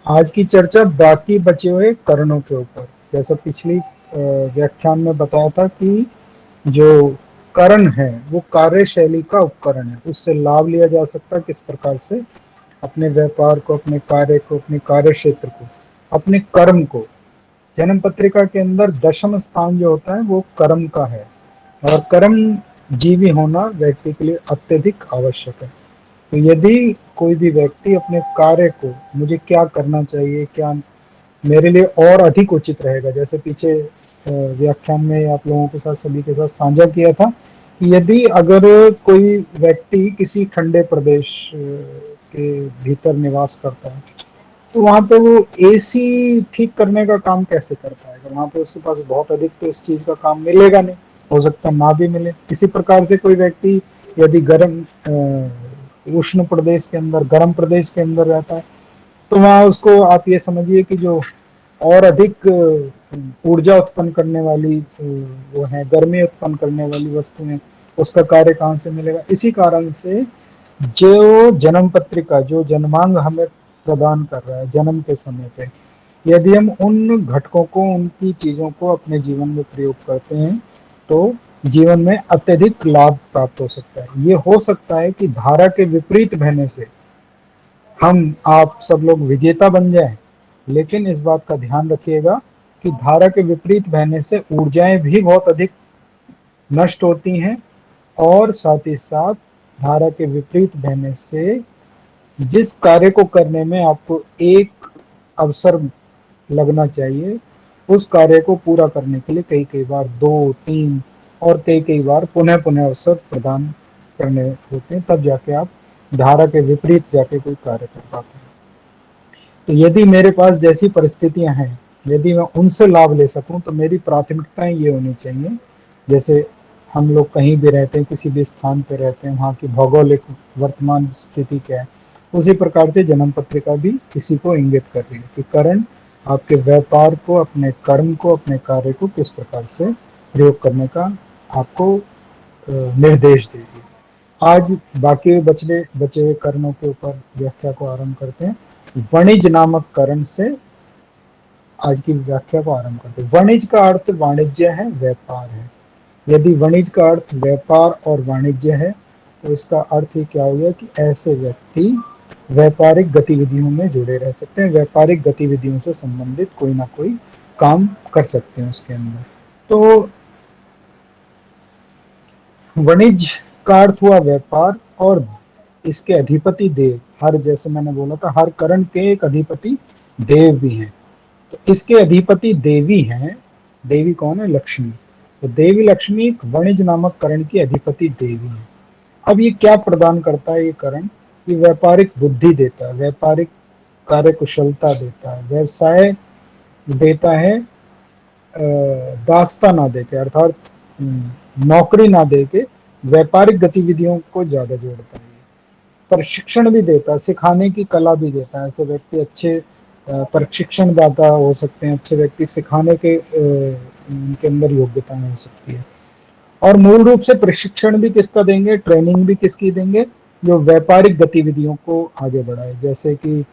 आज की चर्चा बाकी बचे हुए करणों के ऊपर। जैसा पिछली व्याख्यान में बताया था कि जो करण है वो कार्यशैली का उपकरण है, उससे लाभ लिया जा सकता है किस प्रकार से, अपने व्यापार को, अपने कार्य को, अपने कार्य क्षेत्र को, अपने कर्म को। जन्म पत्रिका के अंदर दशम स्थान जो होता है वो कर्म का है, और कर्म जीवी होना व्यक्ति के लिए अत्यधिक आवश्यक है। तो यदि कोई भी व्यक्ति अपने कार्य को, मुझे क्या करना चाहिए, क्या मेरे लिए और अधिक उचित रहेगा, जैसे पीछे व्याख्यान में आप लोगों के साथ, सभी के साथ साझा किया था कि यदि अगर कोई व्यक्ति किसी ठंडे प्रदेश के भीतर निवास करता है, तो वहां पे वो एसी ठीक करने का काम कैसे कर पाएगा? वहां पे उसके पास बहुत अधिक तो इस चीज का काम मिलेगा नहीं, हो सकता है ना भी मिले। इसी प्रकार से कोई व्यक्ति यदि गर्म उष्ण प्रदेश के अंदर, गर्म प्रदेश के अंदर रहता है, तो वहाँ उसको आप ये समझिए कि जो और अधिक ऊर्जा उत्पन्न करने वाली वो है, गर्मी उत्पन्न करने वाली वस्तुएं, उसका कार्य कहाँ से मिलेगा? इसी कारण से जो जन्म पत्रिका, जो जन्मांग हमें प्रदान कर रहा है जन्म के समय पे, यदि हम उन घटकों को, उनकी चीजों को अपने जीवन में प्रयोग करते हैं, तो जीवन में अत्यधिक लाभ प्राप्त हो सकता है। ये हो सकता है कि धारा के विपरीत बहने से हम आप सब लोग विजेता बन जाएं, लेकिन इस बात का ध्यान रखिएगा कि धारा के विपरीत बहने से ऊर्जाएं भी बहुत अधिक नष्ट होती हैं, और साथ ही साथ धारा के विपरीत बहने से जिस कार्य को करने में आपको एक अवसर लगना चाहिए, उस कार्य को पूरा करने के लिए कई कई बार दो तीन और कई कई बार पुनः पुनः अवसर प्रदान करने होते हैं, तब जाके आप धारा के विपरीत जाके कोई कार्य कर पाते हैं। तो यदि मेरे पास जैसी परिस्थितियां हैं, यदि मैं उनसे लाभ ले सकूं, तो मेरी प्राथमिकताएं ये होनी चाहिए। जैसे हम लोग कहीं भी रहते हैं, किसी भी स्थान पर रहते हैं, वहाँ की भौगोलिक वर्तमान स्थिति क्या है, उसी प्रकार से जन्म पत्रिका भी किसी को इंगित कर रही है कि करण आपके व्यापार को, अपने कर्म को, अपने कार्य को किस प्रकार से प्रयोग करने का आपको निर्देश देगी। आज बाकी बचे हुए कर्णों के ऊपर व्याख्या को आरंभ करते हैं। वणिज नामक करण से आज की व्याख्या को आरंभ करते हैं। वणिज का अर्थ वाणिज्य है, व्यापार है। यदि वणिज का अर्थ व्यापार और वाणिज्य है, तो इसका अर्थ ये क्या हो गया कि ऐसे व्यक्ति व्यापारिक गतिविधियों में जुड़े रह सकते हैं, व्यापारिक गतिविधियों से संबंधित कोई ना कोई काम कर सकते हैं उसके अंदर। तो वणिज का अर्थ हुआ व्यापार, और इसके अधिपति देव, हर, जैसे मैंने बोला था, हर करण के एक अधिपति देव भी हैं। तो इसके अधिपति देवी हैं। देवी कौन है? लक्ष्मी। तो देवी लक्ष्मी वणिज नामक करण की अधिपति देवी है। अब ये क्या प्रदान करता है ये करण? ये व्यापारिक बुद्धि देता है, व्यापारिक कार्य कुशलता देता है, व्यवसाय देता है, दास्ता ना देके, अर्थात नौकरी ना देके व्यापारिक गतिविधियों को ज्यादा जोड़ता है। प्रशिक्षण भी देता है, सिखाने की कला भी देता है। ऐसे व्यक्ति अच्छे प्रशिक्षण दाता हो सकते हैं, अच्छे व्यक्ति सिखाने के उनके अंदर योग्यता हो सकती है। और मूल रूप से प्रशिक्षण भी किसका देंगे, ट्रेनिंग भी किसकी देंगे? जो व्यापारिक गतिविधियों को आगे बढ़ाए, जैसे कि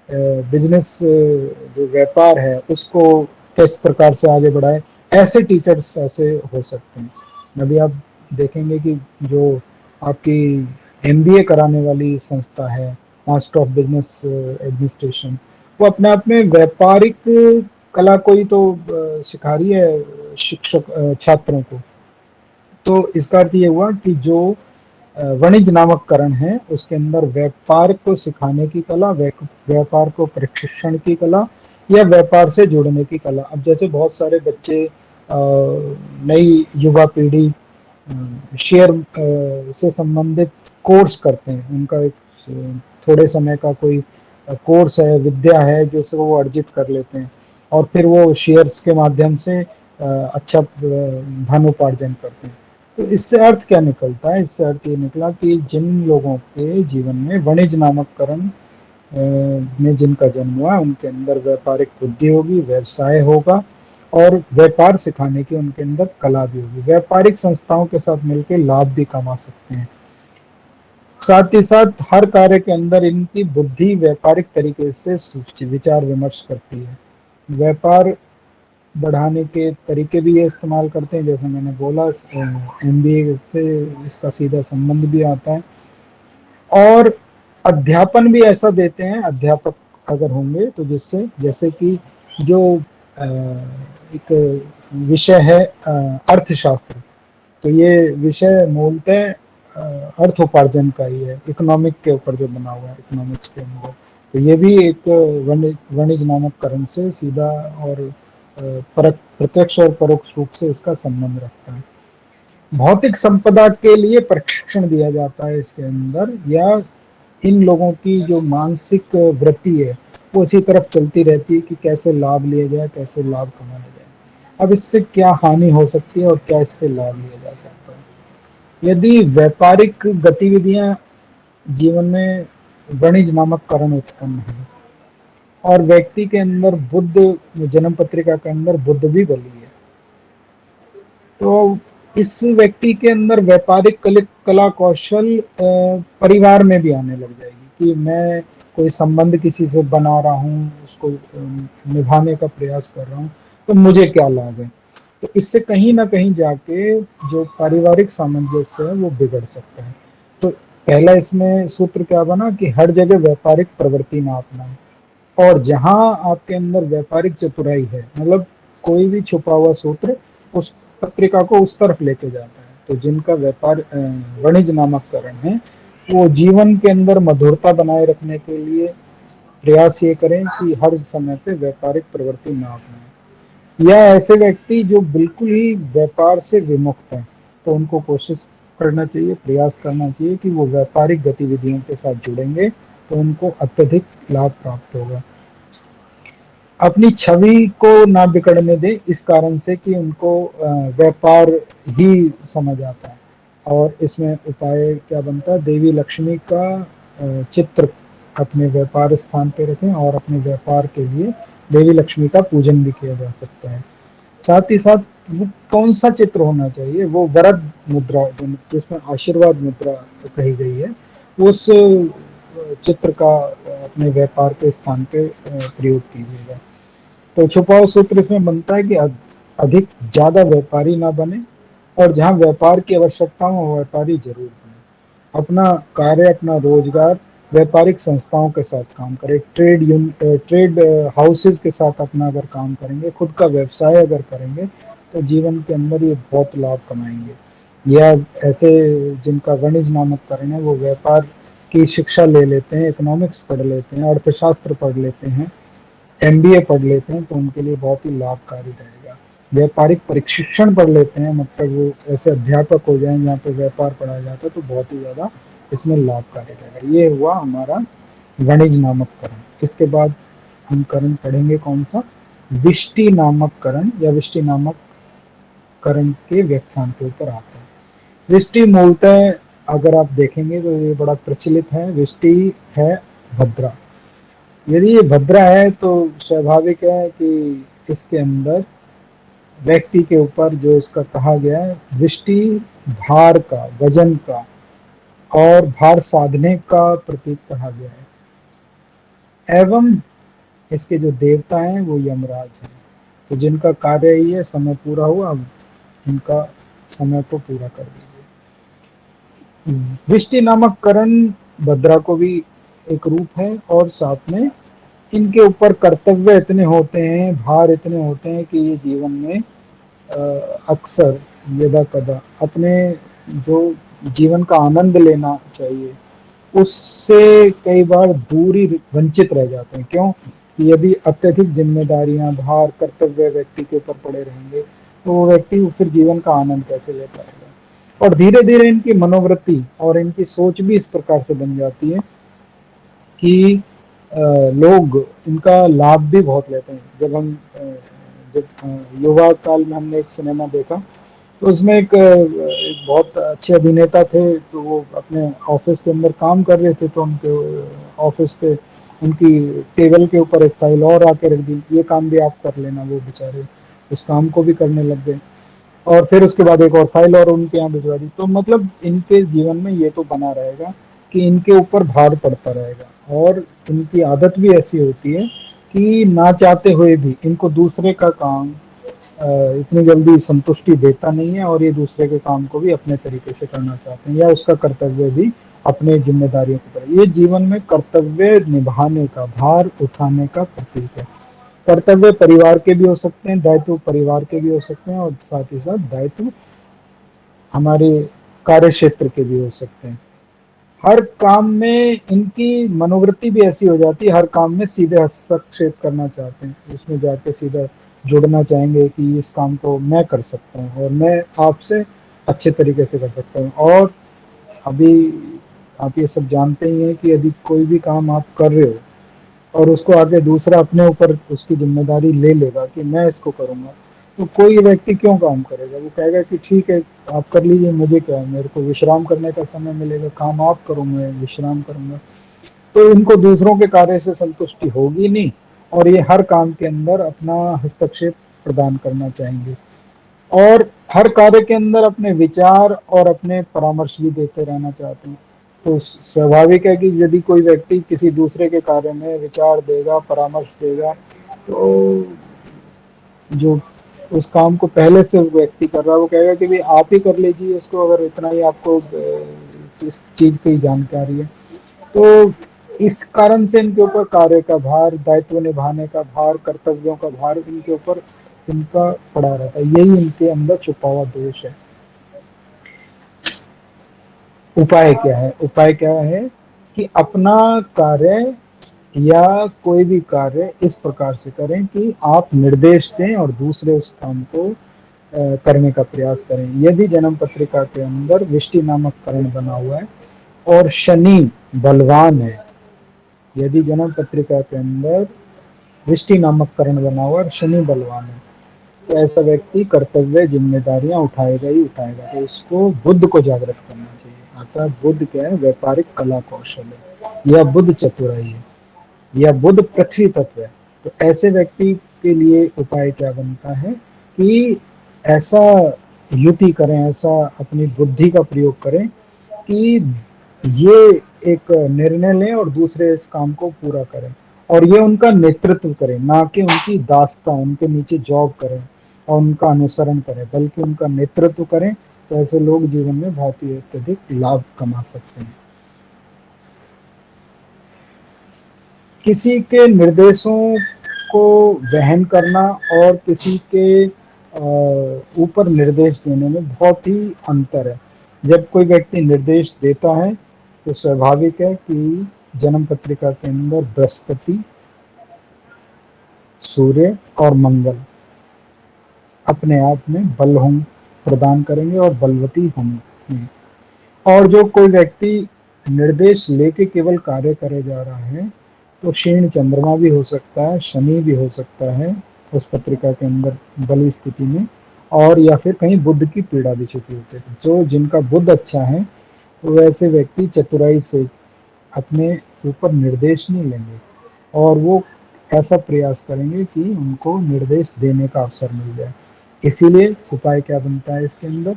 बिजनेस, जो व्यापार है उसको किस प्रकार से आगे बढ़ाए, ऐसे टीचर्स ऐसे हो सकते हैं। अभी आप देखेंगे कि जो आपकी एमबीए कराने वाली संस्था है, मास्टर ऑफ बिजनेस एडमिनिस्ट्रेशन, वो अपने आप में व्यापारिक कला को ही तो सिखा रही है शिक्षक छात्रों को। तो इसका अर्थ ये हुआ कि जो वणिज नामक करण है उसके अंदर व्यापार को सिखाने की कला, व्यापार को प्रशिक्षण की कला, या व्यापार से जुड़ने की कला। अब जैसे बहुत सारे बच्चे, नई युवा पीढ़ी शेयर से संबंधित कोर्स करते हैं, उनका एक थोड़े समय का कोई कोर्स है, विद्या है, जिसको वो अर्जित कर लेते हैं, और फिर वो शेयर्स के माध्यम से अच्छा धन उपार्जन करते हैं। तो इससे अर्थ क्या निकलता है? इससे अर्थ ये निकला कि जिन लोगों के जीवन में वणिज नामक करण में जिनका जन्म हुआ, उनके अंदर व्यापारिक बुद्धि होगी, व्यवसाय होगा, और व्यापार सिखाने की उनके अंदर कला भी होगी। व्यापारिक संस्थाओं के साथ मिलकर लाभ भी कमा सकते हैं। साथ ही साथ हर कार्य के अंदर इनकी बुद्धि व्यापारिक तरीके से सोचती, विचार विमर्श करती है। व्यापार बढ़ाने के तरीके भी ये इस्तेमाल करते हैं, जैसे मैंने बोला एमबीए से इसका सीधा संबंध भी आता है। और अध्यापन भी ऐसा देते हैं अध्यापक अगर होंगे तो, जिससे जैसे कि जो एक विषय है अर्थशास्त्र, तो ये विषय मूलतः अर्थोपार्जन का ही है, इकोनॉमिक के ऊपर जो बना हुआ है, इकोनॉमिक्स के अंदर। तो ये भी एक वाणिज्य नामक करण से सीधा और प्रत्यक्ष और परोक्ष रूप से इसका संबंध रखता है। भौतिक संपदा के लिए प्रशिक्षण दिया जाता है इसके अंदर, या इन लोगों की जो मानसिक वृत्ति है वो इसी तरफ चलती रहती है कि कैसे लाभ लिया जाए, कैसे लाभ कमाया जाए। अब इससे क्या हानि हो सकती है और क्या इससे लाभ लिया जा सकता है। यदि व्यापारिक गतिविधियां जीवन में वाणिज्य नामक करण उत्पन्न है और व्यक्ति के अंदर बुद्ध, जन्म पत्रिका के अंदर बुद्ध भी बली है, तो इस व्यक्ति के अंदर व्यापारिक कला कौशल परिवार में भी आने लग जाएगी कि मैं कोई संबंध किसी से बना रहा हूँ, उसको निभाने का प्रयास कर रहा हूँ, तो मुझे क्या लाभ है। तो इससे कहीं ना कहीं जाके जो पारिवारिक सामंजस्य है वो बिगड़ सकता है। तो पहला इसमें सूत्र क्या बना कि हर जगह व्यापारिक प्रवृत्ति ना अपनाएं, और जहां आपके अंदर व्यापारिक चतुराई है, मतलब कोई भी छुपा हुआ सूत्र उस पत्रिका को उस तरफ लेके जाता है। तो जिनका व्यापार वाणिज्य नामक करण है, वो जीवन के अंदर मधुरता बनाए रखने के लिए प्रयास ये करें कि हर समय पे व्यापारिक प्रवृत्ति ना अपनाएं। या ऐसे व्यक्ति जो बिल्कुल ही व्यापार से विमुक्त हैं, तो उनको कोशिश करना चाहिए, प्रयास करना चाहिए कि वो व्यापारिक गतिविधियों के साथ जुड़ेंगे तो उनको अत्यधिक लाभ प्राप्त होगा। अपनी छवि को ना बिगड़ने दे, इस कारण से कि उनको व्यापार ही समझ आता है। और इसमें उपाय क्या बनता है, देवी लक्ष्मी का चित्र अपने व्यापार स्थान पे रखें, और अपने व्यापार के लिए देवी लक्ष्मी का पूजन भी किया जा सकता है। साथ ही साथ वो कौन सा चित्र होना चाहिए, वो वरद मुद्रा जिसमें आशीर्वाद मुद्रा कही गई है, उस चित्र का अपने व्यापार के स्थान पे प्रयोग कीजिएगा। तो छुपा हुआ सूत्र इसमें बनता है कि अधिक ज्यादा व्यापारी ना बने, और जहां व्यापार की आवश्यकता हो व्यापारी जरूर बने। अपना कार्य, अपना रोजगार व्यापारिक संस्थाओं के साथ काम करें, ट्रेड हाउसेज के साथ अपना अगर काम करेंगे, खुद का व्यवसाय अगर करेंगे, तो जीवन के अंदर ये बहुत लाभ कमाएंगे। या ऐसे जिनका वाणिज्य नामक करण है, वो व्यापार की शिक्षा ले लेते हैं, इकोनॉमिक्स पढ़ लेते हैं, अर्थशास्त्र पढ़ लेते हैं, एमबीए पढ़ लेते हैं, तो उनके लिए बहुत ही लाभकारी रहेगा। व्यापारिक प्रशिक्षण पढ़ लेते हैं, मतलब वो ऐसे अध्यापक हो जाएं जहाँ पे व्यापार पढ़ाया जाता है, तो बहुत ही ज़्यादा इसमें लाभकारी रहेगा। ये हुआ हमारा वाणिज्य नामक करण। इसके बाद हम करण पढ़ेंगे कौन सा, विष्टि नामक करण, या विष्टि नामक करण के व्याख्यान के ऊपर आते हैं। विष्टि मूलतः अगर आप देखेंगे तो ये बड़ा प्रचलित है। विष्टि है भद्रा। यदि ये भद्रा है तो स्वाभाविक है कि इसके अंदर व्यक्ति के ऊपर जो इसका कहा गया है, वृष्टि भार का, वजन का और भार साधने का प्रतीक कहा गया है। एवं इसके जो देवता हैं वो यमराज हैं। तो जिनका कार्य ही है समय पूरा हुआ, अब इनका समय को पूरा कर दीजिए। वृष्टि नामक करण भद्रा को भी एक रूप है, और साथ में इनके ऊपर कर्तव्य इतने होते हैं, भार इतने होते हैं कि ये जीवन में अक्सर यदा कदा अपने जो जीवन का आनंद लेना चाहिए उससे कई बार दूरी वंचित रह जाते हैं। क्यों कि यदि अत्यधिक जिम्मेदारियां, भार, कर्तव्य व्यक्ति के ऊपर पड़े रहेंगे, तो वो व्यक्ति फिर जीवन का आनंद कैसे ले पाएगा। और धीरे धीरे इनकी मनोवृत्ति और इनकी सोच भी इस प्रकार से बन जाती है कि लोग इनका लाभ भी बहुत लेते हैं। जब युवा काल में हमने एक सिनेमा देखा, तो उसमें एक बहुत अच्छे अभिनेता थे, तो वो अपने ऑफिस के अंदर काम कर रहे थे, तो उनके ऑफिस पे उनकी टेबल के ऊपर एक फाइल और आके रख दी, ये काम भी आप कर लेना। वो बेचारे उस काम को भी करने लग गए, और फिर उसके बाद एक और फाइल और उनके यहाँ भिजवा दी। तो मतलब इनके जीवन में ये तो बना रहेगा कि इनके ऊपर भार पड़ता रहेगा, और इनकी आदत भी ऐसी होती है कि ना चाहते हुए भी इनको दूसरे का काम इतनी जल्दी संतुष्टि देता नहीं है, और ये दूसरे के काम को भी अपने तरीके से करना चाहते हैं, या उसका कर्तव्य भी अपने जिम्मेदारियों की तरह। ये जीवन में कर्तव्य निभाने का, भार उठाने का प्रतीक है। कर्तव्य परिवार के भी हो सकते हैं, दायित्व परिवार के भी हो सकते हैं, और साथ ही साथ दायित्व हमारे कार्य क्षेत्र के भी हो सकते हैं। हर काम में इनकी मनोवृत्ति भी ऐसी हो जाती है, हर काम में सीधे हस्तक्षेप करना चाहते हैं, उसमें जाके सीधा जुड़ना चाहेंगे कि इस काम को मैं कर सकता हूँ और मैं आपसे अच्छे तरीके से कर सकता हूँ। और अभी आप ये सब जानते ही हैं कि यदि कोई भी काम आप कर रहे हो और उसको आगे दूसरा अपने ऊपर उसकी जिम्मेदारी ले लेगा कि मैं इसको करूँगा, तो कोई व्यक्ति क्यों काम करेगा? वो कहेगा कि ठीक है, आप कर लीजिए, मुझे क्या है, मेरे को विश्राम करने का समय मिलेगा, काम आप करो, मैं विश्राम करूँगा। तो इनको दूसरों के कार्य से संतुष्टि होगी नहीं, और ये हर काम के अंदर अपना हस्तक्षेप प्रदान करना चाहेंगे, और हर कार्य के अंदर अपने विचार और अपने परामर्श भी देते रहना चाहते हैं। तो स्वाभाविक है कि यदि कोई व्यक्ति किसी दूसरे के कार्य में विचार देगा, परामर्श देगा, तो जो उस काम को पहले से वो व्यक्ति कर रहा है वो कहेगा कि भाई आप ही कर लीजिए इसको, अगर इतना ही आपको इस चीज की जानकारी है। तो इस कारण से इनके ऊपर कार्य का भार, दायित्व निभाने का भार, कर्तव्यों का भार इनके ऊपर इनका पड़ा रहता है। यही इनके अंदर छुपा हुआ दोष है। उपाय क्या है? उपाय क्या है कि अपना कार्य या कोई भी कार्य इस प्रकार से करें कि आप निर्देश दें और दूसरे उस काम को करने का प्रयास करें। यदि जन्म पत्रिका के अंदर विष्टि नामक करण बना हुआ है और शनि बलवान है, यदि जन्म पत्रिका के अंदर वृष्टि नामक करण बना हुआ और शनि बलवान है, तो ऐसा व्यक्ति कर्तव्य जिम्मेदारियां उठाएगा ही उठाएगा। तो उसको बुद्ध को जागृत करना चाहिए। अतः बुद्ध क्या है? व्यापारिक कला कौशल है, या बुद्ध चतुराई है, या बुद्ध पृथ्वी तत्व है। तो ऐसे व्यक्ति के लिए उपाय क्या बनता है कि ऐसा युति करें, ऐसा अपनी बुद्धि का प्रयोग करें कि ये एक निर्णय लें और दूसरे इस काम को पूरा करें, और ये उनका नेतृत्व करें, ना कि उनकी दास्तां, उनके नीचे जॉब करें और उनका अनुसरण करें, बल्कि उनका नेतृत्व करें। तो ऐसे लोग जीवन में बहुत ही अत्यधिक लाभ कमा सकते हैं। किसी के निर्देशों को वहन करना और किसी के ऊपर निर्देश देने में बहुत ही अंतर है। जब कोई व्यक्ति निर्देश देता है तो स्वाभाविक है कि जन्म पत्रिका के अंदर बृहस्पति, सूर्य और मंगल अपने आप में बल हों प्रदान करेंगे और बलवती होंगे। और जो कोई व्यक्ति निर्देश लेके केवल कार्य करे जा रहा है, तो क्षीण चंद्रमा भी हो सकता है, शनि भी हो सकता है उस पत्रिका के अंदर बली स्थिति में, और या फिर कहीं बुध की पीड़ा भी छुपी होती है। जो जिनका बुध अच्छा है वो ऐसे व्यक्ति चतुराई से अपने ऊपर निर्देश नहीं लेंगे, और वो ऐसा प्रयास करेंगे कि उनको निर्देश देने का अवसर मिल जाए। इसीलिए उपाय क्या बनता है इसके अंदर?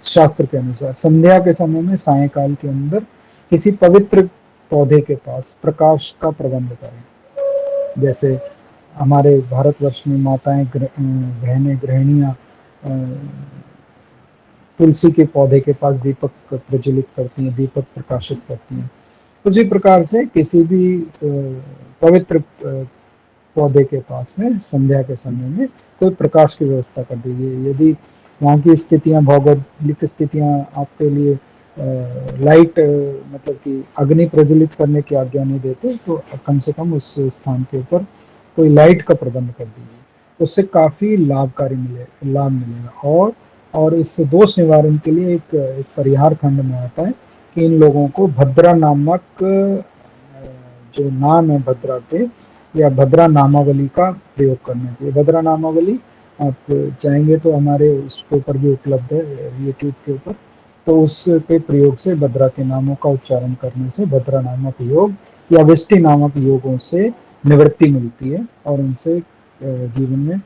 शास्त्र के अनुसार संध्या के समय में, सायंकाल के अंदर किसी पवित्र पौधे के पास प्रकाश का प्रबंध करें। जैसे हमारे भारतवर्ष में माताएं, बहनें, गृहिणियां तुलसी के पौधे के पास दीपक प्रज्वलित करती हैं, दीपक प्रकाशित करती हैं। उसी प्रकार से किसी भी पवित्र पौधे के पास में संध्या के समय में कोई प्रकाश की व्यवस्था कर दीजिए। यदि वहाँ की स्थितियाँ, भौगोलिक स्थितियाँ आपके लिए लाइट मतलब कि अग्नि प्रज्वलित करने की आज्ञा नहीं देते, तो कम से कम उस स्थान के ऊपर कोई लाइट का प्रबंध कर दीजिए। उससे काफ़ी लाभ मिलेगा। और इस दोष निवारण के लिए एक परिहार खंड में आता है कि इन लोगों को भद्रा नामक जो नाम है भद्रा के, या भद्रा नामावली का प्रयोग करना चाहिए। भद्रा नामावली आप चाहेंगे तो हमारे उसके ऊपर भी उपलब्ध है, यूट्यूब के ऊपर। तो उसके प्रयोग से भद्रा के नामों का उच्चारण करने से भद्रा नामक योग या विष्टि नामक योगों से निवृत्ति मिलती है, और उनसे जीवन में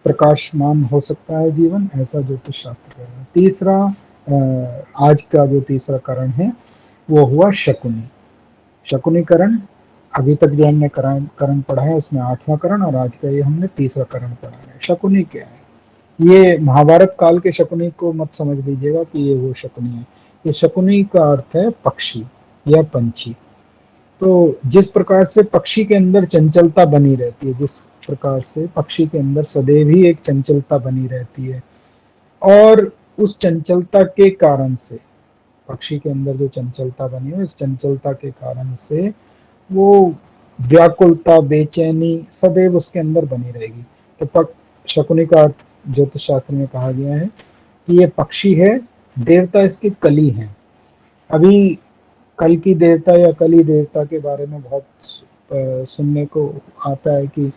प्रकाशमान हो सकता है जीवन, ऐसा ज्योतिष शास्त्र कहता है। तीसरा, आज का जो तीसरा कारण है वो हुआ शकुनी। शकुनी करण, अभी तक जो हमने करण करण पढ़ा है उसमें 8वां करण, और आज का ये हमने 3रा करण पढ़ा है। शकुनी क्या है? ये महाभारत काल के शकुनी को मत समझ लीजिएगा कि ये वो शकुनी है। ये शकुनी का अर्थ है पक्षी या पंछी। तो जिस प्रकार से पक्षी के अंदर चंचलता बनी रहती है, जिस प्रकार से पक्षी के अंदर सदैव ही एक चंचलता बनी रहती है, और उस चंचलता के कारण से, पक्षी के अंदर जो चंचलता बनी है, उस चंचलता के कारण से वो व्याकुलता, बेचैनी सदैव उसके अंदर बनी रहेगी। तो शकुनी का अर्थ ज्योतिष शास्त्र में कहा गया है कि ये पक्षी है, देवता इसके कली हैं। अभी कल की देवता या कली देवता के बारे में बहुत सुनने को आता है कि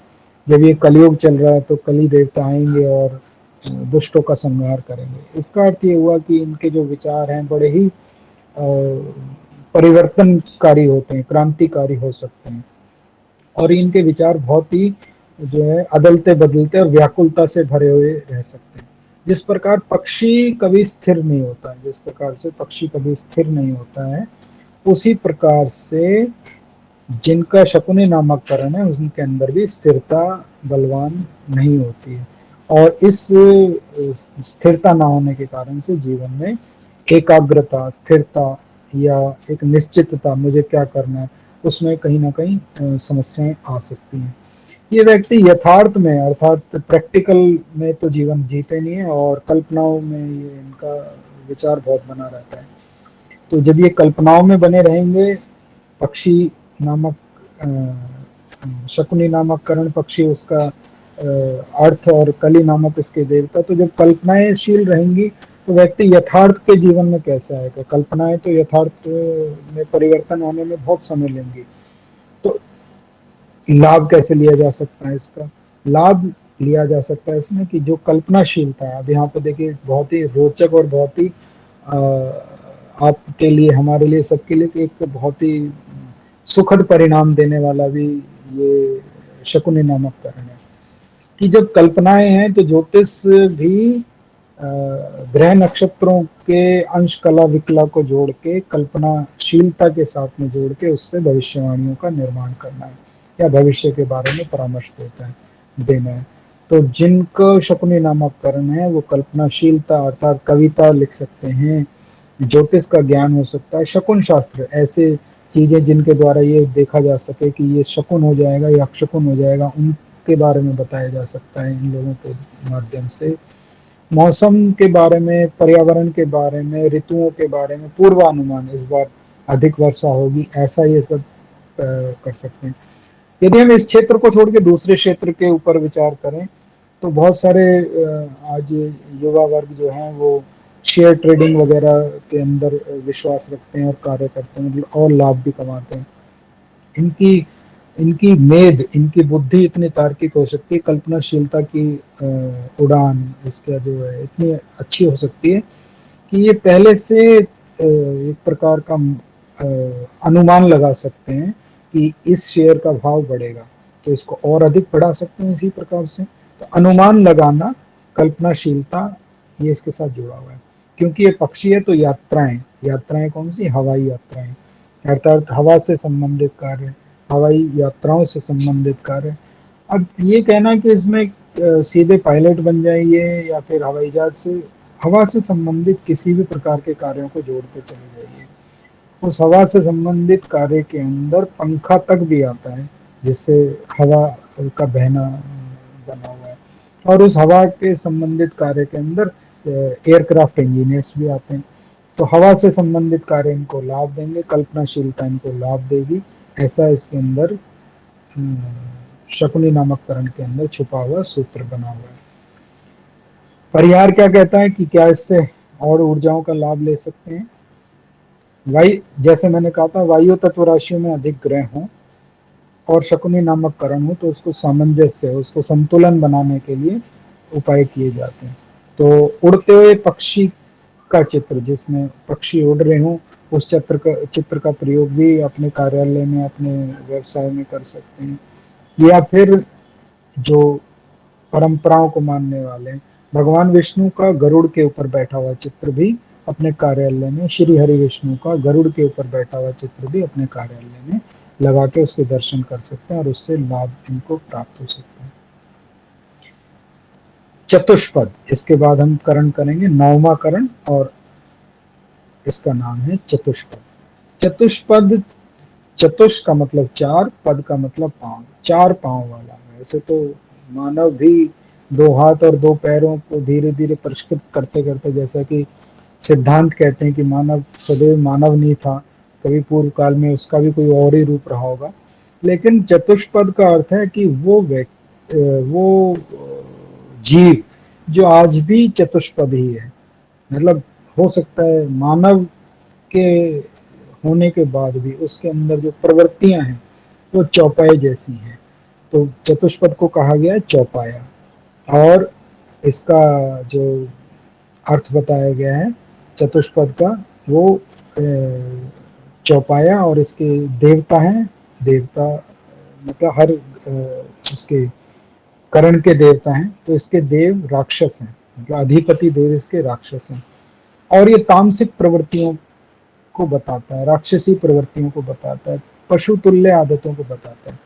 जब ये कलयुग चल रहा है तो कली देवता आएंगे और दुष्टों का संहार करेंगे। इसका अर्थ ये हुआ कि इनके जो विचार हैं बड़े ही परिवर्तनकारी होते हैं, क्रांतिकारी हो सकते हैं, और इनके विचार बहुत ही जो है अदलते बदलते और व्याकुलता से भरे हुए रह सकते हैं। जिस प्रकार पक्षी कभी स्थिर नहीं होता है, जिस प्रकार से पक्षी कभी स्थिर नहीं होता है, उसी प्रकार से जिनका शकुनी नामक करण है उनके अंदर भी स्थिरता बलवान नहीं होती है। और इस स्थिरता ना होने के कारण से जीवन में एकाग्रता, स्थिरता या एक निश्चितता, मुझे क्या करना है, उसमें कहीं ना कहीं समस्याएं आ सकती हैं। ये व्यक्ति यथार्थ में अर्थात प्रैक्टिकल में तो जीवन जीते नहीं है, और कल्पनाओं में ये इनका विचार बहुत बना रहता है। तो जब ये कल्पनाओं में बने रहेंगे, पक्षी नामक शकुनी नामक करण पक्षी उसका अर्थ, और कली नामक उसके देवता, तो जब कल्पनाएंशील रहेंगी तो व्यक्ति यथार्थ के जीवन में कैसे आएगा? कल्पनाएं तो यथार्थ में परिवर्तन होने में बहुत समय लेंगी। तो लाभ कैसे लिया जा सकता है इसका? लाभ लिया जा सकता है इसमें कि जो कल्पनाशीलता है, अब यहाँ पे देखिए बहुत ही रोचक और बहुत ही आपके लिए, हमारे लिए, सबके लिए एक बहुत ही सुखद परिणाम देने वाला भी ये शकुनी नामक करण है कि जब कल्पनाएं हैं तो ज्योतिष भी ग्रह नक्षत्रों के अंश कला विकला को जोड़ के, कल्पनाशीलता के साथ में जोड़ के उससे भविष्यवाणियों का निर्माण करना है या भविष्य के बारे में परामर्श देना है। तो जिनको शकुनी नामक करण है वो कल्पनाशीलता अर्थात कविता लिख सकते हैं, ज्योतिष का ज्ञान हो सकता है, शकुन शास्त्र ऐसे चीजें जिनके द्वारा ये देखा जा सके कि ये शकुन हो जाएगा या अक्षकुन हो जाएगा, उनके बारे में बताया जा सकता है इन लोगों के माध्यम से। मौसम के बारे में, पर्यावरण के बारे में, ऋतुओं के बारे में पूर्वानुमान, इस बार अधिक वर्षा होगी, ऐसा ये सब कर सकते हैं। यदि हम इस क्षेत्र को छोड़ के दूसरे क्षेत्र के ऊपर विचार करें तो बहुत सारे आज युवा वर्ग जो हैं वो शेयर ट्रेडिंग वगैरह के अंदर विश्वास रखते हैं और कार्य करते हैं और लाभ भी कमाते हैं। इनकी इनकी मेध, इनकी बुद्धि इतनी तार्किक हो सकती है, कल्पनाशीलता की उड़ान इसका जो है इतनी अच्छी हो सकती है कि ये पहले से एक प्रकार का अनुमान लगा सकते हैं कि इस शेयर का भाव बढ़ेगा तो इसको और अधिक बढ़ा सकते हैं इसी प्रकार से। तो अनुमान लगाना, कल्पनाशीलता, ये इसके साथ जुड़ा हुआ है। क्योंकि ये पक्षी है तो यात्राएं, यात्राएं कौन सी? हवाई यात्राएं, अर्थात हवा से संबंधित कार्य, हवाई यात्राओं से संबंधित कार्य। अब ये कहना कि इसमें सीधे पायलट बन जाएंगे या फिर हवाई जहाज से, हवा से संबंधित किसी भी प्रकार के कार्यों को जोड़ते चले जाइए। उस हवा से संबंधित कार्य के अंदर पंखा तक भी आता है जिससे हवा का बहना बना हुआ है, और उस हवा के संबंधित कार्य के अंदर एयरक्राफ्ट इंजीनियर्स भी आते हैं। तो हवा से संबंधित कार्य इनको लाभ देंगे, कल्पनाशीलता इनको लाभ देगी, ऐसा इसके अंदर शकुनी नामक करण के अंदर छुपा हुआ सूत्र बना हुआ है। परिहार क्या कहता है कि क्या इससे और ऊर्जाओं का लाभ ले सकते हैं? वायु, जैसे मैंने कहा था, वायु तत्व राशियों में अधिक ग्रह हों और शकुनी नामक करण हो तो उसको सामंजस्य, उसको संतुलन बनाने के लिए उपाय किए जाते हैं। तो उड़ते हुए पक्षी का चित्र, जिसमें पक्षी उड़ रहे हों, उस चित्र का प्रयोग भी अपने कार्यालय में, अपने व्यवसाय में कर सकते हैं। या फिर जो परंपराओं को मानने वाले हैं, भगवान विष्णु का गरुड़ के ऊपर बैठा हुआ चित्र भी अपने कार्यालय में श्री हरि विष्णु का गरुड़ के ऊपर बैठा हुआ चित्र भी अपने कार्यालय में लगा के उसके दर्शन कर सकते हैं और उससे लाभ इनको प्राप्त हो सकता है। चतुष्पद, इसके बाद हम करण करेंगे, नौवां करण, और इसका नाम है चतुष्पद। चतुष्पद, चतुष का मतलब चार, पद का मतलब पांव, चार पांव वाला। वैसे तो मानव भी दो हाथ और दो पैरों को धीरे धीरे परिष्कृत करते करते, जैसा कि सिद्धांत कहते हैं कि मानव सदैव मानव नहीं था, कभी पूर्व काल में उसका भी कोई और ही रूप रहा होगा। लेकिन चतुष्पद का अर्थ है कि वो जीव जो आज भी चतुष्पद ही है। मतलब हो सकता है मानव के होने के बाद भी उसके अंदर जो प्रवृत्तियां हैं वो चौपाई जैसी हैं। तो चतुष्पद को कहा गया है चौपाया। और इसका जो अर्थ बताया गया है चतुष्पद का, वो चौपाया, और इसके देवता हैं, देवता मतलब हर उसके करण के देवता हैं, तो इसके देव राक्षस हैं, मतलब अधिपति देव इसके राक्षस हैं। और ये तामसिक प्रवृत्तियों को बताता है, राक्षसी प्रवृत्तियों को बताता है, पशु तुल्य आदतों को बताता है।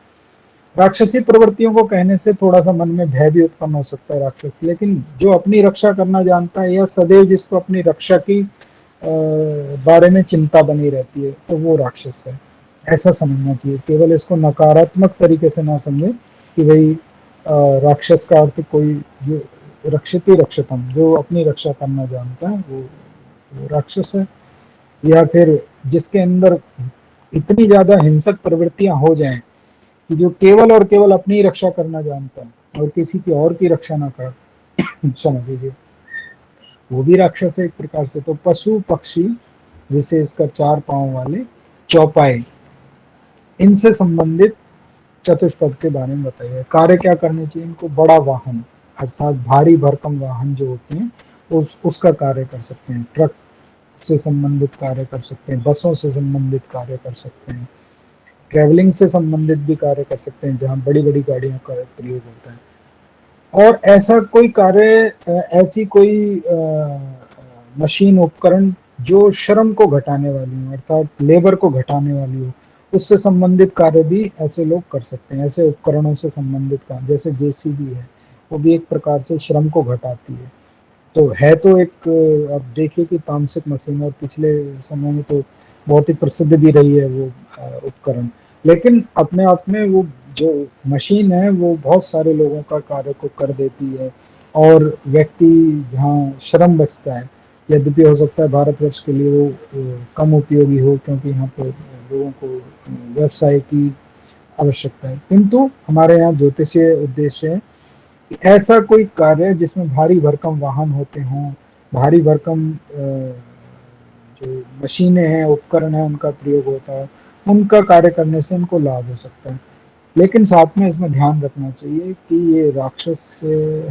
राक्षसी प्रवृत्तियों को कहने से थोड़ा सा मन में भय भी उत्पन्न हो सकता है राक्षस, लेकिन जो अपनी रक्षा करना जानता है या सदैव जिसको अपनी रक्षा की बारे में चिंता बनी रहती है, तो वो राक्षस है, ऐसा समझना चाहिए। केवल इसको नकारात्मक तरीके से ना समझे कि भाई राक्षस का अर्थ कोई जो रक्षित ही रक्षतम, जो अपनी रक्षा करना जानता है वो राक्षस है। या फिर जिसके अंदर इतनी ज्यादा हिंसक प्रवृत्तियां हो जाएं कि जो केवल और केवल अपनी रक्षा करना जानता है और किसी की और की रक्षा ना कर समझ लीजिए, वो भी राक्षस है एक प्रकार से। तो पशु पक्षी विशेषकर चार पांव वाले चौपाए, इनसे संबंधित चतुष्पद के बारे में बताइए। कार्य क्या करने चाहिए इनको? बड़ा वाहन अर्थात भारी भरकम वाहन जो होते हैं उसका कार्य कर सकते हैं, ट्रक से संबंधित कार्य कर सकते हैं, बसों से संबंधित कार्य कर सकते हैं, ट्रैवलिंग से संबंधित भी कार्य कर सकते हैं जहाँ बड़ी बड़ी गाड़ियों का प्रयोग होता है। और ऐसा कोई कार्य, ऐसी कोई मशीन उपकरण जो श्रम को घटाने वाली हो, अर्थात लेबर को घटाने वाली हो, उससे संबंधित कार्य भी ऐसे लोग कर सकते हैं। ऐसे उपकरणों से संबंधित काम, जैसे जेसीबी है, वो भी एक प्रकार से श्रम को घटाती है। तो है तो एक, अब देखिए कि तामसिक मशीन, और पिछले समय में तो बहुत ही प्रसिद्ध भी रही है वो उपकरण। लेकिन अपने आप में वो जो मशीन है वो बहुत सारे लोगों का कार्य को कर देती है। और व्यक्ति जहाँ श्रम बचता है, यद्यपि हो सकता है भारतवर्ष के लिए वो कम उपयोगी हो, क्योंकि यहाँ पर लोगों को व्यवसाय की आवश्यकता है, किंतु हमारे यहाँ ज्योतिषीय उद्देश्य है ऐसा कोई कार्य जिसमें भारी भरकम वाहन होते हों, भारी भरकम जो मशीनें हैं, उपकरण हैं, उनका प्रयोग होता है, उनका कार्य करने से इनको लाभ हो सकता है। लेकिन साथ में इसमें ध्यान रखना चाहिए कि ये राक्षस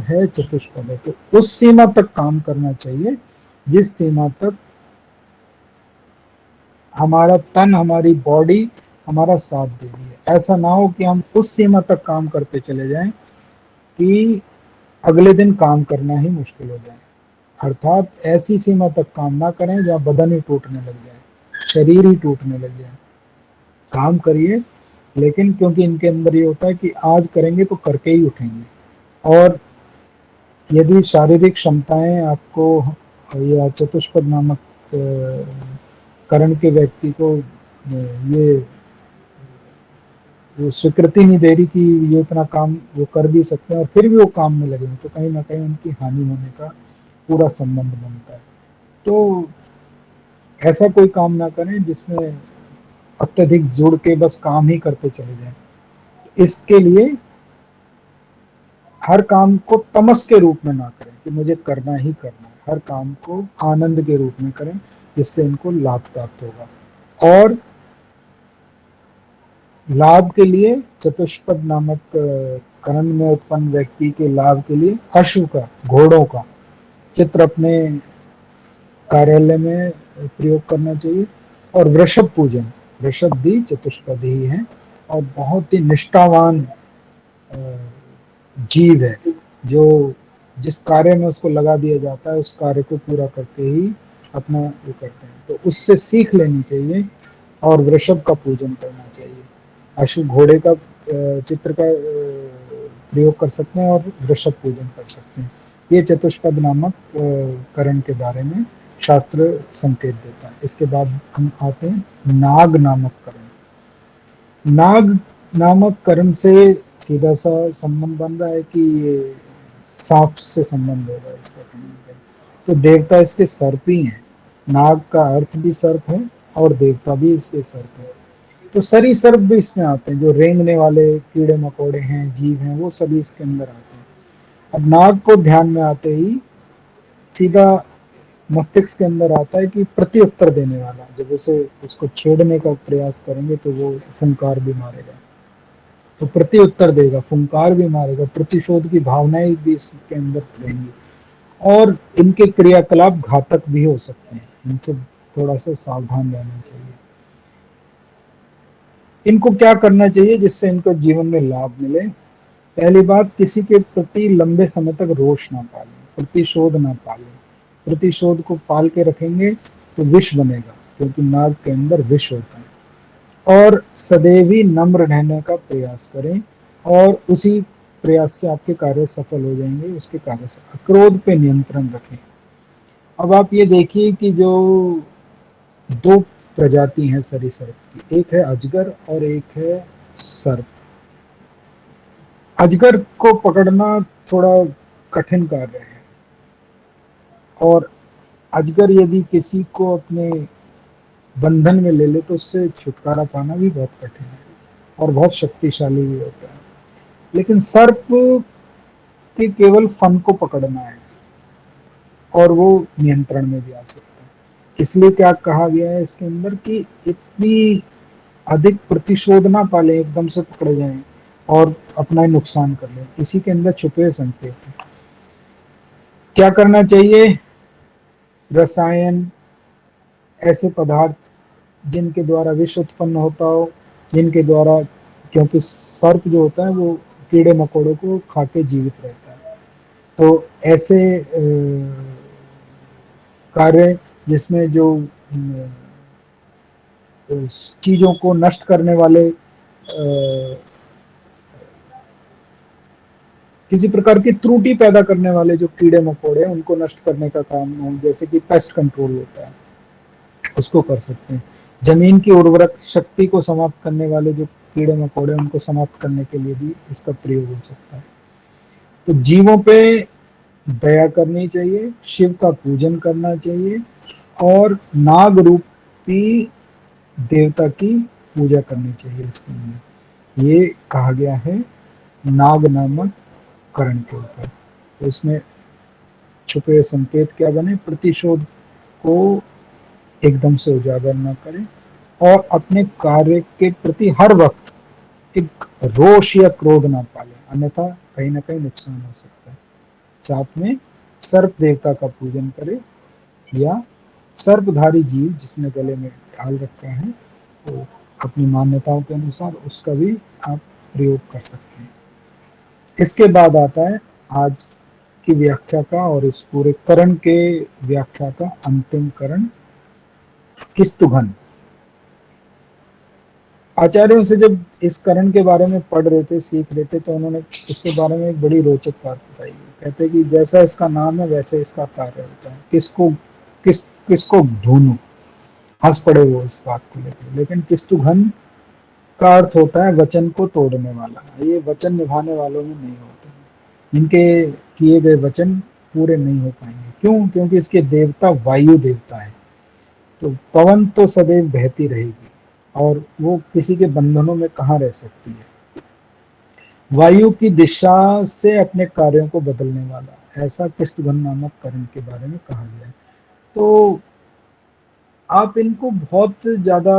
है, चतुष्पद है, तो उस सीमा तक काम करना चाहिए जिस सीमा तक हमारा तन, हमारी बॉडी हमारा साथ दे रही है। ऐसा ना हो कि हम उस सीमा तक काम करते चले जाएं कि अगले दिन काम करना ही मुश्किल हो जाए। अर्थात ऐसी सीमा तक काम ना करें जहाँ बदन ही टूटने लग जाए, शरीर ही टूटने लग जाए। काम करिए, लेकिन क्योंकि इनके अंदर ये होता है कि आज करेंगे तो करके ही उठेंगे। और यदि शारीरिक क्षमताएं आपको या चतुष्पद नामक करण के व्यक्ति को ये वो स्वीकृति नहीं दे रही कि ये इतना काम वो कर भी सकते हैं, और फिर भी वो काम में लगे, तो कहीं ना कहीं उनकी हानि होने का पूरा संबंध बनता है। तो ऐसा कोई काम ना करें जिसमें अत्यधिक जुड़ के बस काम ही करते चले जाएं। इसके लिए हर काम को तमस के रूप में ना करें कि मुझे करना ही करना है, हर काम को आनंद के रूप में करें जिससे इनको लाभ प्राप्त होगा। और लाभ के लिए चतुष्पद नामक करण में उत्पन्न व्यक्ति के लाभ के लिए अश्व का, घोड़ों का चित्र अपने कार्यालय में प्रयोग करना चाहिए। और वृषभ पूजन, वृषभ भी चतुष्पद ही है और बहुत ही निष्ठावान जीव है, जो जिस कार्य में उसको लगा दिया जाता है उस कार्य को पूरा करके ही अपना वो करते हैं, तो उससे सीख लेनी चाहिए और वृषभ का पूजन करना चाहिए। अश्व घोड़े का चित्र का प्रयोग कर सकते हैं और वृषभ पूजन कर सकते हैं। ये चतुष्पद नामक करण के बारे में शास्त्र संकेत देता है। इसके बाद हम आते हैं नाग नामक करण। नाग नामक करण से सीधा सा संबंध बन रहा है कि ये सांप से संबंध होगा इसका कहीं ना कहीं। तो देवता इसके सर्प ही हैं। नाग का अर्थ भी सर्प है और देवता भी इसके सर्प है। तो सरीसृप भी इसमें आते हैं, जो रेंगने वाले कीड़े मकोड़े हैं, जीव हैं, वो सभी इसके अंदर आते हैं। अब नाग को ध्यान में आते ही सीधा मस्तिष्क के अंदर आता है कि प्रत्युत्तर देने वाला, जब उसे उसको छेड़ने का प्रयास करेंगे तो वो फुंकार भी मारेगा, तो प्रत्युत्तर देगा, फुंकार भी मारेगा, प्रतिशोध की भावनाएं भी इसके अंदर रहेंगी और इनके क्रियाकलाप घातक भी हो सकते हैं। इनसे थोड़ा सा सावधान रहना चाहिए। इनको क्या करना चाहिए जिससे इनको जीवन में लाभ मिले? पहली बात, किसी के प्रति लंबे समय तक रोष ना पालें, प्रतिशोध ना पालें। प्रतिशोध को पाल के रखेंगे तो विष बनेगा, क्योंकि नाग के अंदर विष होता है। और सदैव ही नम्र रहने का प्रयास करें और उसी प्रयास से आपके कार्य सफल हो जाएंगे। उसके कार्य से क्रोध पे नियंत्रण रखें। अब आप ये देखिए कि जो दो प्रजाति हैं सरीसृप की, एक है अजगर और एक है सर्प। अजगर को पकड़ना थोड़ा कठिन कार्य है और अजगर यदि किसी को अपने बंधन में ले ले तो उससे छुटकारा पाना भी बहुत कठिन है और बहुत शक्तिशाली भी होता है। लेकिन सर्प के केवल फन को पकड़ना है और वो नियंत्रण में भी आ सकता है। इसलिए क्या कहा गया है इसके अंदर कि इतनी अधिक प्रतिशोध ना पाले, एकदम से पकड़े जाएं और अपना ही नुकसान कर लें। इसी के अंदर छुपे संकेत है। क्या करना चाहिए? रसायन, ऐसे पदार्थ जिनके द्वारा विष उत्पन्न होता हो, जिनके द्वारा, क्योंकि सर्प जो होता है वो कीड़े मकोड़ों को खा के जीवित रहता है, तो ऐसे कार्य जिसमें जो चीजों को नष्ट करने वाले किसी प्रकार की त्रुटि पैदा करने वाले जो कीड़े मकोड़े हैं उनको नष्ट करने का काम हो, जैसे कि पेस्ट कंट्रोल होता है, उसको कर सकते हैं। जमीन की उर्वरक शक्ति को समाप्त करने वाले जो कीड़े मकोड़े उनको समाप्त करने के लिए भी इसका प्रयोग हो सकता है। तो जीवों पे दया करनी चाहिए, शिव का पूजन करना चाहिए और नाग रूपी देवता की पूजा करनी चाहिए इसके लिए। ये कहा गया है नाग नामक करण के ऊपर। तो इसमें छुपे संकेत क्या बने? प्रतिशोध को एकदम से उजागर न करें और अपने कार्य के प्रति हर वक्त एक रोष या क्रोध ना पालें, अन्यथा कहीं ना कहीं नुकसान हो सकता है। साथ में सर्प देवता का पूजन करें या सर्पधारी जीव जिसने गले में डाल रखा है, तो अपनी मान्यताओं के अनुसार उसका भी आप प्रयोग कर सकते हैं। इसके बाद आता है आज की व्याख्या का और इस पूरे करण के व्याख्या का अंतिम करण, किस्तुघन। आचार्यों से जब इस करण के बारे में पढ़ रहे थे, सीख रहे थे, तो उन्होंने इसके बारे में एक बड़ी रोचक बात बताई है। कहते हैं कि जैसा इसका नाम है वैसे इसका कार्य होता है। किसको धुनु, हंस पड़े वो इस बात को लेकर। लेकिन किस्तुघन का अर्थ होता है वचन को तोड़ने वाला। ये वचन निभाने वालों में नहीं होते, इनके किए गए वचन पूरे नहीं हो पाएंगे। क्यों? क्योंकि इसके देवता वायु देवता है। तो पवन तो सदैव बहती रहेगी और वो किसी के बंधनों में कहाँ रह सकती है। वायु की दिशा से अपने कार्यों को बदलने वाला, ऐसा किस्तघन नामक करण के बारे में कहा गया है। तो आप इनको बहुत ज्यादा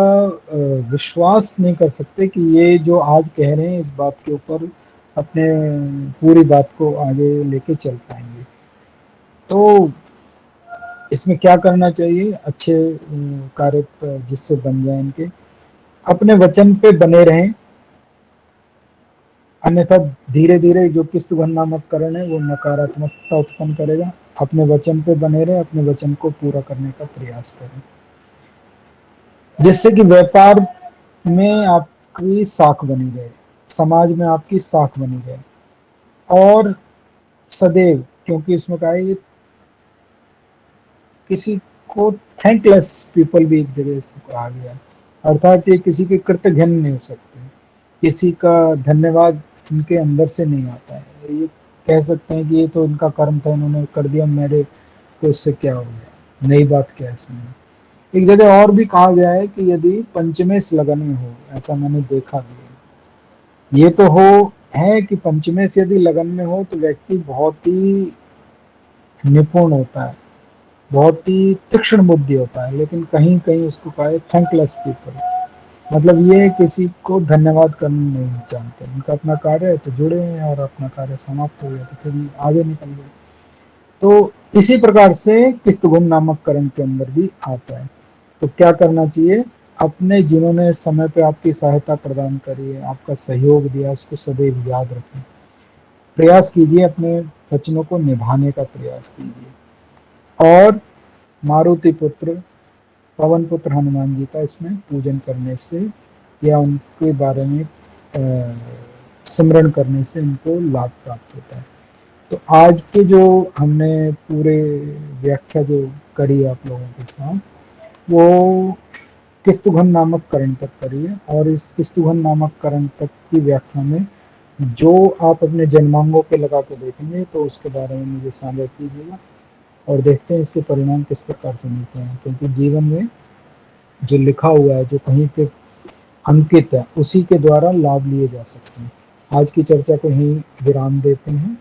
विश्वास नहीं कर सकते कि ये जो आज कह रहे हैं इस बात के ऊपर अपने पूरी बात को आगे लेके चल पाएंगे। तो इसमें क्या करना चाहिए? अच्छे कार्य जिससे बन जाए इनके, अपने वचन पे बने रहें, अन्यथा धीरे धीरे जो किस्तुघन नामक करण है वो नकारात्मकता उत्पन्न करेगा। अपने वचन पे बने रहे, अपने वचन को पूरा करने का प्रयास करें, जिससे कि व्यापार में आपकी साख बनी रहे, समाज में आपकी साख बनी रहे। और सदैव, क्योंकि इसमें कहा है ये किसी को थैंकलेस पीपल भी एक जगह इसको कहा गया, अर्थात ये किसी के कृतघ्न नहीं हो सकते, किसी का धन्यवाद इनके अंदर से नहीं आता है। ये कह सकते हैं कि ये तो इनका कर्म था, इन्होंने कर दिया, मेरे को इससे क्या हो गया, नई बात क्या है इसमें। एक जगह और भी कहा गया है कि यदि पंचमेश लगन में हो, ऐसा मैंने देखा भी है, ये तो हो है कि पंचमेश यदि लगन में हो तो व्यक्ति बहुत ही निपुण होता है, बहुत ही तीक्ष्ण बुद्धि होता है, लेकिन कहीं कहीं उसको कहा है थैंकलेस पीपल, मतलब ये किसी को धन्यवाद करना नहीं जानते, उनका अपना कार्य है तो जुड़े हैं और अपना कार्य समाप्त हो गया तो फिर आगे निकल गए। तो इसी प्रकार से किस्तगुण नामक कर्म के अंदर भी आता है। तो क्या करना चाहिए, अपने जिन्होंने समय पे आपकी सहायता प्रदान करी है, आपका सहयोग दिया, उसको सदैव याद रखें, प्रयास कीजिए, अपने वचनों को निभाने का प्रयास कीजिए। और मारुति पुत्र, पवन पुत्र हनुमान जी का इसमें पूजन करने से या उनके बारे में सिमरन करने से इनको लाभ प्राप्त होता है। तो आज के जो हमने पूरे व्याख्या जो करी आप लोगों के साथ, वो किस्तुघन नामक करण तक करी है, और इस किस्तुघन नामक करण तक की व्याख्या में जो आप अपने जन्मांगों पे लगा के देखेंगे तो उसके बारे में मुझे साझा कीजिएगा, और देखते हैं इसके परिणाम किस प्रकार से मिलते हैं। क्योंकि जीवन में जो लिखा हुआ है, जो कहीं पे अंकित है, उसी के द्वारा लाभ लिए जा सकते हैं। आज की चर्चा को यहीं विराम देते हैं।